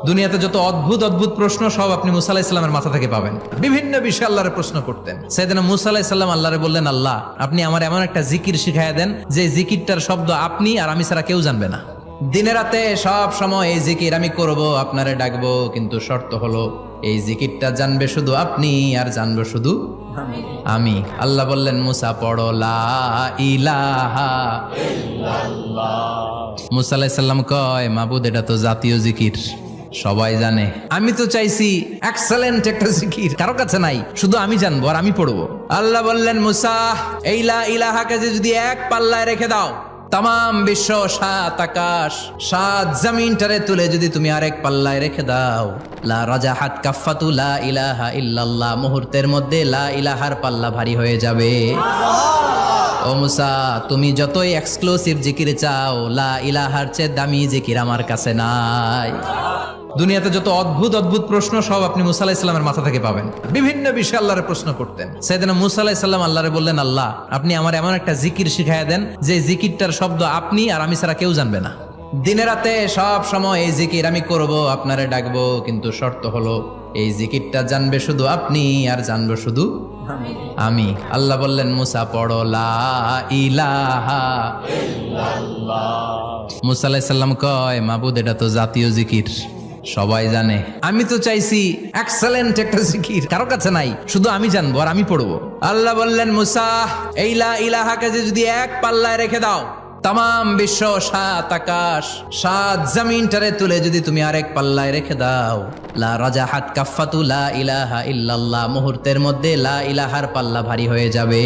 দুনিয়াতে যত অদ্ভুত অদ্ভুত প্রশ্ন সব আপনি মুসা আলাহিস সাল্লামের মাথা থেকে পাবেন। বিভিন্ন বিষয়ে আল্লাহরে প্রশ্ন করতেন। সাইয়েদনা মুসা আলাহিস সাল্লাম আল্লাহরে বললেন, আল্লাহ আপনি আমার এমন একটা জিকির শিখাইয়া দেন যে জিকিরটার শব্দ আপনি আর আমি ছাড়া কেউ জানবে না। দিনে রাতে সব সময় এই জিকির আমি করব, আপনারে ডাকবো, কিন্তু শর্ত হলো এই জিকিরটা জানবে শুধু আপনি আর জানবো শুধু আমি। আল্লাহ বললেন, মুসা পড়ো লা ইলাহা ইল্লাল্লাহ। মুসা আলাইহিস সালাম কয়, মাবুদ এটা তো জাতীয় জিকির, সবাই জানে। আমি তো চাইছি এক্সেলেন্ট একটা জিকির, কারো কাছে নাই, শুধু আমি জানবো আর আমি পড়বো। আল্লাহ বললেন, মুসা এই লা ইলাহাকে যদি এক পাল্লায় রেখে দাও, তাম বিশ্ব, সাত আকাশ, সাত জমিনটারে তুলে যদি তুমি আরেক পাল্লায় রেখে দাও, লা রাজাহাত কাফাতু লা ইলাহা ইল্লাল্লাহ, মুহূর্তের মধ্যে লা ইলাহার পাল্লা ভারী হয়ে যাবে। ও মুসা, তুমি যতই এক্সক্লুসিভ জিকির চাও, লা ইলাহার চেয়ে দামি জিকির আমার কাছে নাই। দুনিয়াতে যত অদ্ভুত অদ্ভুত প্রশ্ন সব আপনি মুসা আলাইহিস সালামের মাথা থেকে পাবেন। বিভিন্ন বিষয়ে আল্লাহরে প্রশ্ন করতেন। সাইয়েদনা মুসা আলাইহিস সালাম আল্লাহরে বললেন, আল্লাহ আপনি আমার এমন একটা জিকির শিখাইয়া দেন যে জিকিরটার শব্দ আপনি আর আমি ছাড়া কেউ জানবে না। দিনে রাতে সব সময় এই জিকির আমি করব, আপনারে ডাকবো, কিন্তু শর্ত হলো এই জিকিরটা জানবে শুধু আপনি আর জানবো শুধু আমি। আল্লাহ বললেন, মুসা পড়ো লা ইলাহা ইল্লাল্লাহ। মুসা আলাইহিস সালাম কয়, মাবুদ এটা তো জাতীয় জিকির, সবাই জানে। আমি তো চাইছি এক্সেলেন্ট একটা জিকির, কারো কাছে নাই, শুধু আমি জানবো আর আমি পড়বো। আল্লাহ বললেন, মুসা এই লা ইলাহাকে যদি এক পাল্লায় রেখে দাও, তাম বিশ্ব, সাত আকাশ, সাত জমিনটারে তুলে যদি তুমি আরেক পাল্লায় রেখে দাও, লা রাজাহাত কাফাতু লা ইলাহা ইল্লাল্লাহ, মুহূর্তের মধ্যে লা ইলাহার পাল্লা ভারী হয়ে যাবে।